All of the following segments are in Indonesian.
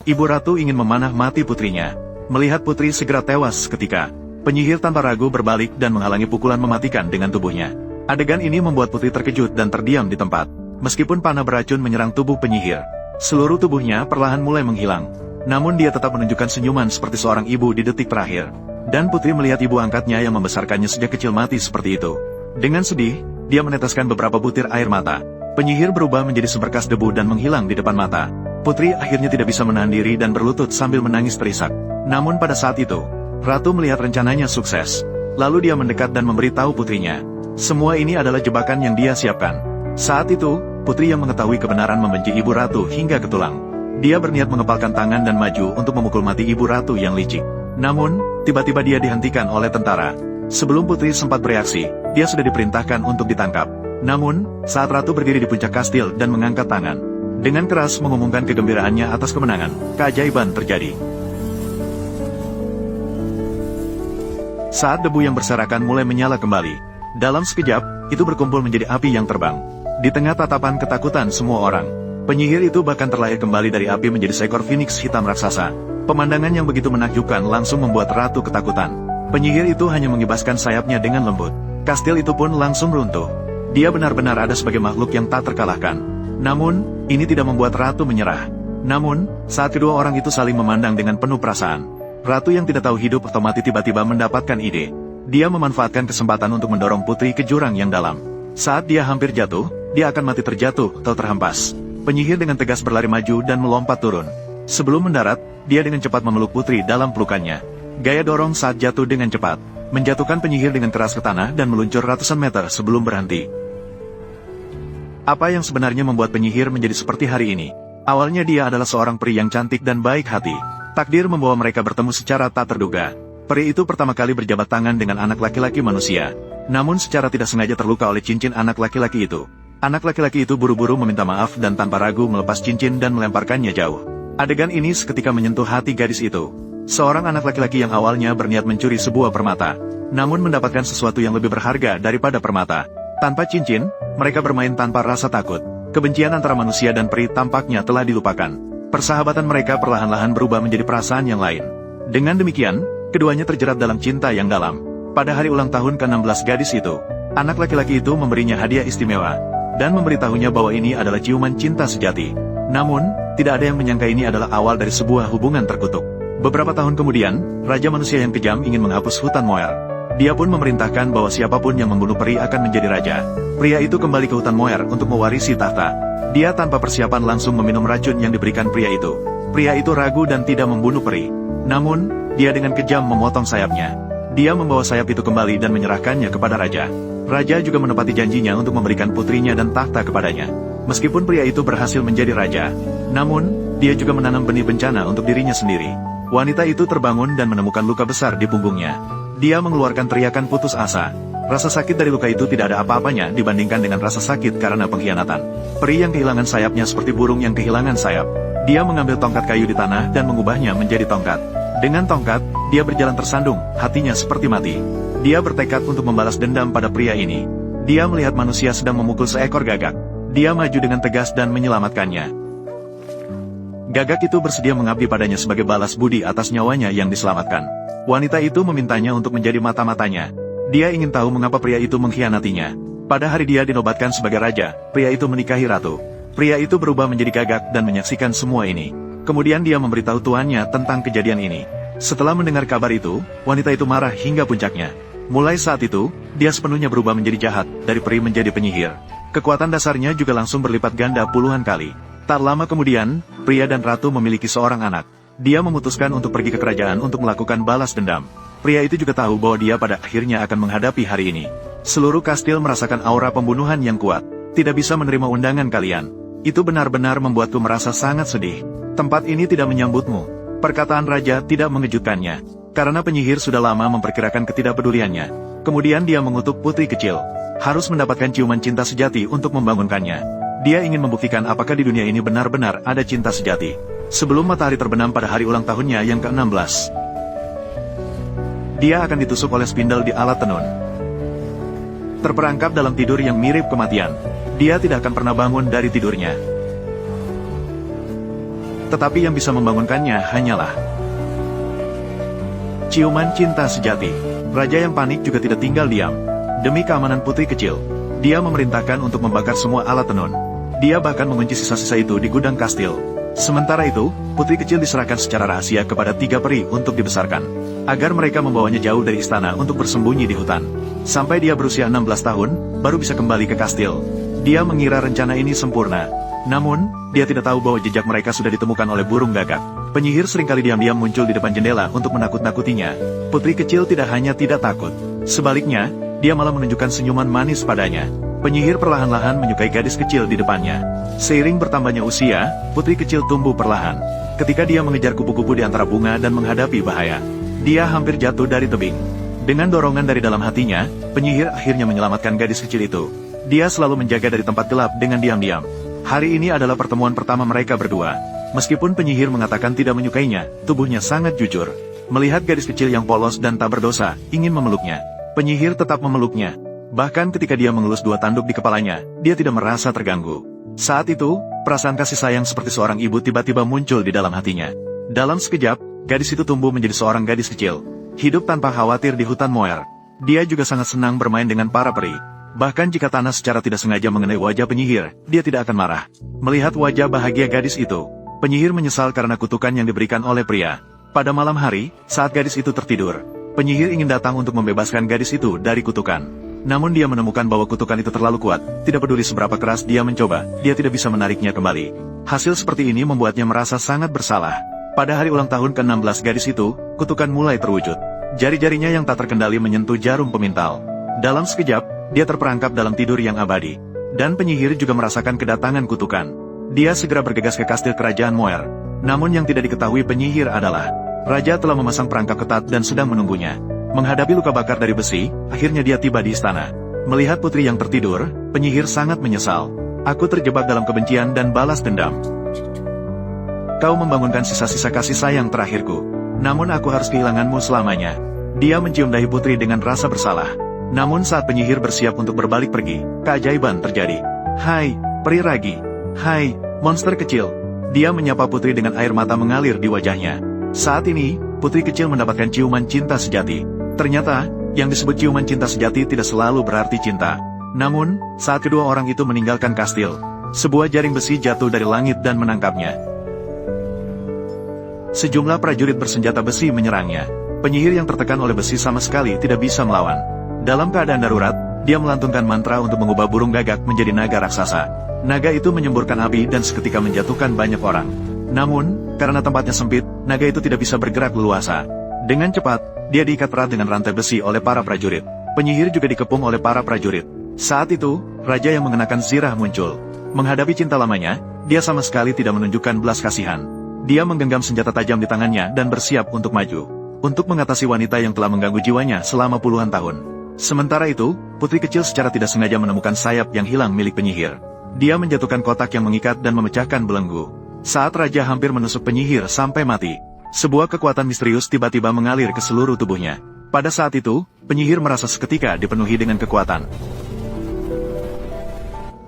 Ibu Ratu ingin memanah mati putrinya. Melihat putri segera tewas seketika, penyihir tanpa ragu berbalik dan menghalangi pukulan mematikan dengan tubuhnya. Adegan ini membuat putri terkejut dan terdiam di tempat. Meskipun panah beracun menyerang tubuh penyihir, seluruh tubuhnya perlahan mulai menghilang. Namun dia tetap menunjukkan senyuman seperti seorang ibu di detik terakhir. Dan putri melihat ibu angkatnya yang membesarkannya sejak kecil mati seperti itu. Dengan sedih, dia meneteskan beberapa butir air mata. Penyihir berubah menjadi seberkas debu dan menghilang di depan mata. Putri akhirnya tidak bisa menahan diri dan berlutut sambil menangis terisak. Namun pada saat itu, Ratu melihat rencananya sukses. Lalu dia mendekat dan memberitahu putrinya. Semua ini adalah jebakan yang dia siapkan. Saat itu, putri yang mengetahui kebenaran membenci ibu Ratu hingga ke tulang. Dia berniat mengepalkan tangan dan maju untuk memukul mati ibu Ratu yang licik. Namun, tiba-tiba dia dihentikan oleh tentara. Sebelum putri sempat bereaksi, dia sudah diperintahkan untuk ditangkap. Namun, saat Ratu berdiri di puncak kastil dan mengangkat tangan, dengan keras mengumumkan kegembiraannya atas kemenangan, keajaiban terjadi. Saat debu yang berserakan mulai menyala kembali, dalam sekejap, itu berkumpul menjadi api yang terbang. Di tengah tatapan ketakutan semua orang, penyihir itu bahkan terlahir kembali dari api menjadi seekor phoenix hitam raksasa. Pemandangan yang begitu menakjubkan langsung membuat Ratu ketakutan. Penyihir itu hanya mengibaskan sayapnya dengan lembut. Kastil itu pun langsung runtuh. Dia benar-benar ada sebagai makhluk yang tak terkalahkan. Namun, ini tidak membuat Ratu menyerah. Namun, saat kedua orang itu saling memandang dengan penuh perasaan, Ratu yang tidak tahu hidup atau mati tiba-tiba mendapatkan ide. Dia memanfaatkan kesempatan untuk mendorong putri ke jurang yang dalam. Saat dia hampir jatuh, dia akan mati terjatuh atau terhempas. Penyihir dengan tegas berlari maju dan melompat turun. Sebelum mendarat, dia dengan cepat memeluk putri dalam pelukannya. Gaya dorong saat jatuh dengan cepat, menjatuhkan penyihir dengan keras ke tanah dan meluncur ratusan meter sebelum berhenti. Apa yang sebenarnya membuat penyihir menjadi seperti hari ini? Awalnya dia adalah seorang peri yang cantik dan baik hati. Takdir membawa mereka bertemu secara tak terduga. Peri itu pertama kali berjabat tangan dengan anak laki-laki manusia. Namun secara tidak sengaja terluka oleh cincin anak laki-laki itu. Anak laki-laki itu buru-buru meminta maaf dan tanpa ragu melepas cincin dan melemparkannya jauh. Adegan ini seketika menyentuh hati gadis itu. Seorang anak laki-laki yang awalnya berniat mencuri sebuah permata, namun mendapatkan sesuatu yang lebih berharga daripada permata. Tanpa cincin, mereka bermain tanpa rasa takut. Kebencian antara manusia dan peri tampaknya telah dilupakan. Persahabatan mereka perlahan-lahan berubah menjadi perasaan yang lain. Dengan demikian, keduanya terjerat dalam cinta yang dalam. Pada hari ulang tahun ke-16 gadis itu, anak laki-laki itu memberinya hadiah istimewa, dan memberitahunya bahwa ini adalah ciuman cinta sejati. Namun, tidak ada yang menyangka ini adalah awal dari sebuah hubungan terkutuk. Beberapa tahun kemudian, Raja Manusia yang kejam ingin menghapus hutan Moer. Dia pun memerintahkan bahwa siapapun yang membunuh peri akan menjadi raja. Pria itu kembali ke hutan Moer untuk mewarisi tahta. Dia tanpa persiapan langsung meminum racun yang diberikan pria itu. Pria itu ragu dan tidak membunuh peri. Namun, dia dengan kejam memotong sayapnya. Dia membawa sayap itu kembali dan menyerahkannya kepada raja. Raja juga menepati janjinya untuk memberikan putrinya dan tahta kepadanya. Meskipun pria itu berhasil menjadi raja, namun, dia juga menanam benih bencana untuk dirinya sendiri. Wanita itu terbangun dan menemukan luka besar di punggungnya. Dia mengeluarkan teriakan putus asa. Rasa sakit dari luka itu tidak ada apa-apanya dibandingkan dengan rasa sakit karena pengkhianatan. Peri yang kehilangan sayapnya seperti burung yang kehilangan sayap. Dia mengambil tongkat kayu di tanah dan mengubahnya menjadi tongkat. Dengan tongkat, dia berjalan tersandung, hatinya seperti mati. Dia bertekad untuk membalas dendam pada pria ini. Dia melihat manusia sedang memukul seekor gagak. Dia maju dengan tegas dan menyelamatkannya. Gagak itu bersedia mengabdi padanya sebagai balas budi atas nyawanya yang diselamatkan. Wanita itu memintanya untuk menjadi mata-matanya. Dia ingin tahu mengapa pria itu mengkhianatinya. Pada hari dia dinobatkan sebagai raja, pria itu menikahi ratu. Pria itu berubah menjadi gagak dan menyaksikan semua ini. Kemudian dia memberitahu tuannya tentang kejadian ini. Setelah mendengar kabar itu, wanita itu marah hingga puncaknya. Mulai saat itu, dia sepenuhnya berubah menjadi jahat, dari peri menjadi penyihir. Kekuatan dasarnya juga langsung berlipat ganda puluhan kali. Tak lama kemudian, pria dan ratu memiliki seorang anak. Dia memutuskan untuk pergi ke kerajaan untuk melakukan balas dendam. Pria itu juga tahu bahwa dia pada akhirnya akan menghadapi hari ini. Seluruh kastil merasakan aura pembunuhan yang kuat. Tidak bisa menerima undangan kalian. Itu benar-benar membuatku merasa sangat sedih. Tempat ini tidak menyambutmu. Perkataan raja tidak mengejutkannya. Karena penyihir sudah lama memperkirakan ketidakpeduliannya. Kemudian dia mengutuk putri kecil. Harus mendapatkan ciuman cinta sejati untuk membangunkannya. Dia ingin membuktikan apakah di dunia ini benar-benar ada cinta sejati. Sebelum matahari terbenam pada hari ulang tahunnya yang ke-16. Dia akan ditusuk oleh spindel di alat tenun. Terperangkap dalam tidur yang mirip kematian. Dia tidak akan pernah bangun dari tidurnya. tetapi yang bisa membangunkannya hanyalah ciuman cinta sejati. Raja yang panik juga tidak tinggal diam. Demi keamanan putri kecil, dia memerintahkan untuk membakar semua alat tenun. Dia bahkan mengunci sisa-sisa itu di gudang kastil. Sementara itu, putri kecil diserahkan secara rahasia kepada 3 peri untuk dibesarkan, agar mereka membawanya jauh dari istana untuk bersembunyi di hutan. Sampai dia berusia 16 tahun, baru bisa kembali ke kastil. Dia mengira rencana ini sempurna. Namun, dia tidak tahu bahwa jejak mereka sudah ditemukan oleh burung gagak. Penyihir seringkali diam-diam muncul di depan jendela untuk menakut-nakutinya. Putri kecil tidak hanya tidak takut. Sebaliknya, dia malah menunjukkan senyuman manis padanya. Penyihir perlahan-lahan menyukai gadis kecil di depannya. Seiring bertambahnya usia, putri kecil tumbuh perlahan. Ketika dia mengejar kupu-kupu di antara bunga dan menghadapi bahaya, dia hampir jatuh dari tebing. Dengan dorongan dari dalam hatinya, penyihir akhirnya menyelamatkan gadis kecil itu. Dia selalu menjaga dari tempat gelap dengan diam-diam. Hari ini adalah pertemuan pertama mereka berdua. Meskipun penyihir mengatakan tidak menyukainya, tubuhnya sangat jujur. Melihat gadis kecil yang polos dan tak berdosa, ingin memeluknya. Penyihir tetap memeluknya. Bahkan ketika dia mengelus 2 tanduk di kepalanya, dia tidak merasa terganggu. Saat itu, perasaan kasih sayang seperti seorang ibu tiba-tiba muncul di dalam hatinya. Dalam sekejap, gadis itu tumbuh menjadi seorang gadis kecil. Hidup tanpa khawatir di hutan Moer. Dia juga sangat senang bermain dengan para peri. Bahkan jika tanah secara tidak sengaja mengenai wajah penyihir, dia tidak akan marah. Melihat wajah bahagia gadis itu, penyihir menyesal karena kutukan yang diberikan oleh pria. Pada malam hari, saat gadis itu tertidur, penyihir ingin datang untuk membebaskan gadis itu dari kutukan. Namun dia menemukan bahwa kutukan itu terlalu kuat, tidak peduli seberapa keras dia mencoba, dia tidak bisa menariknya kembali. Hasil seperti ini membuatnya merasa sangat bersalah. Pada hari ulang tahun ke-16 gadis itu, kutukan mulai terwujud. Jari-jarinya yang tak terkendali menyentuh jarum pemintal. Dalam sekejap, dia terperangkap dalam tidur yang abadi. Dan penyihir juga merasakan kedatangan kutukan. Dia segera bergegas ke kastil kerajaan Moer. Namun yang tidak diketahui penyihir adalah, raja telah memasang perangkap ketat dan sedang menunggunya. Menghadapi luka bakar dari besi, akhirnya dia tiba di istana. Melihat putri yang tertidur, penyihir sangat menyesal. Aku terjebak dalam kebencian dan balas dendam. Kau membangunkan sisa-sisa kasih sayang terakhirku. Namun aku harus kehilanganmu selamanya. Dia mencium dahi putri dengan rasa bersalah. Namun saat penyihir bersiap untuk berbalik pergi, keajaiban terjadi. Hai, peri ragi. Hai, monster kecil. Dia menyapa putri dengan air mata mengalir di wajahnya. Saat ini, putri kecil mendapatkan ciuman cinta sejati. Ternyata, yang disebut ciuman cinta sejati tidak selalu berarti cinta. Namun, saat kedua orang itu meninggalkan kastil, sebuah jaring besi jatuh dari langit dan menangkapnya. Sejumlah prajurit bersenjata besi menyerangnya. Penyihir yang tertekan oleh besi sama sekali tidak bisa melawan. Dalam keadaan darurat, dia melantunkan mantra untuk mengubah burung gagak menjadi naga raksasa. Naga itu menyemburkan api dan seketika menjatuhkan banyak orang. Namun, karena tempatnya sempit, naga itu tidak bisa bergerak leluasa. Dengan cepat, dia diikat erat dengan rantai besi oleh para prajurit. Penyihir juga dikepung oleh para prajurit. Saat itu, raja yang mengenakan zirah muncul. Menghadapi cinta lamanya, dia sama sekali tidak menunjukkan belas kasihan. Dia menggenggam senjata tajam di tangannya dan bersiap untuk maju. Untuk mengatasi wanita yang telah mengganggu jiwanya selama puluhan tahun. Sementara itu, putri kecil secara tidak sengaja menemukan sayap yang hilang milik penyihir. Dia menjatuhkan kotak yang mengikat dan memecahkan belenggu. Saat raja hampir menusuk penyihir sampai mati, sebuah kekuatan misterius tiba-tiba mengalir ke seluruh tubuhnya. Pada saat itu, penyihir merasa seketika dipenuhi dengan kekuatan.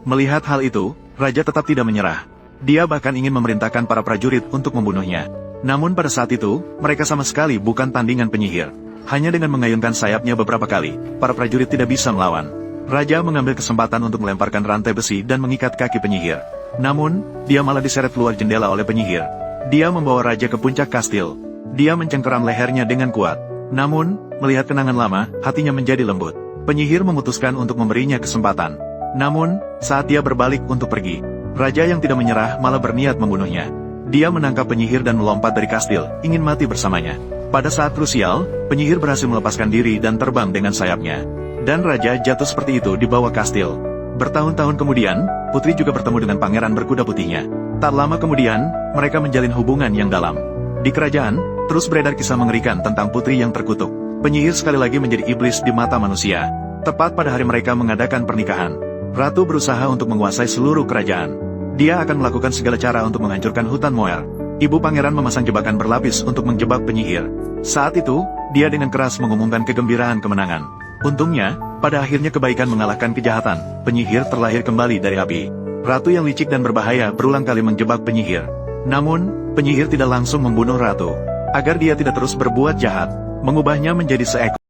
Melihat hal itu, raja tetap tidak menyerah. Dia bahkan ingin memerintahkan para prajurit untuk membunuhnya. Namun pada saat itu, mereka sama sekali bukan tandingan penyihir. Hanya dengan mengayunkan sayapnya beberapa kali, para prajurit tidak bisa melawan. Raja mengambil kesempatan untuk melemparkan rantai besi dan mengikat kaki penyihir. Namun, dia malah diseret keluar jendela oleh penyihir. Dia membawa raja ke puncak kastil. Dia mencengkeram lehernya dengan kuat. Namun, melihat kenangan lama, hatinya menjadi lembut. Penyihir memutuskan untuk memberinya kesempatan. Namun, saat dia berbalik untuk pergi, raja yang tidak menyerah malah berniat membunuhnya. Dia menangkap penyihir dan melompat dari kastil, ingin mati bersamanya. Pada saat krusial, penyihir berhasil melepaskan diri dan terbang dengan sayapnya. Dan raja jatuh seperti itu di bawah kastil. Bertahun-tahun kemudian, putri juga bertemu dengan pangeran berkuda putihnya. Tak lama kemudian, mereka menjalin hubungan yang dalam. Di kerajaan, terus beredar kisah mengerikan tentang putri yang terkutuk. Penyihir sekali lagi menjadi iblis di mata manusia. Tepat pada hari mereka mengadakan pernikahan, ratu berusaha untuk menguasai seluruh kerajaan. Dia akan melakukan segala cara untuk menghancurkan hutan Moer. Ibu pangeran memasang jebakan berlapis untuk menjebak penyihir. Saat itu, dia dengan keras mengumumkan kegembiraan kemenangan. Untungnya, pada akhirnya kebaikan mengalahkan kejahatan. Penyihir terlahir kembali dari api. Ratu yang licik dan berbahaya berulang kali menjebak penyihir. Namun, penyihir tidak langsung membunuh ratu. Agar dia tidak terus berbuat jahat, mengubahnya menjadi seekor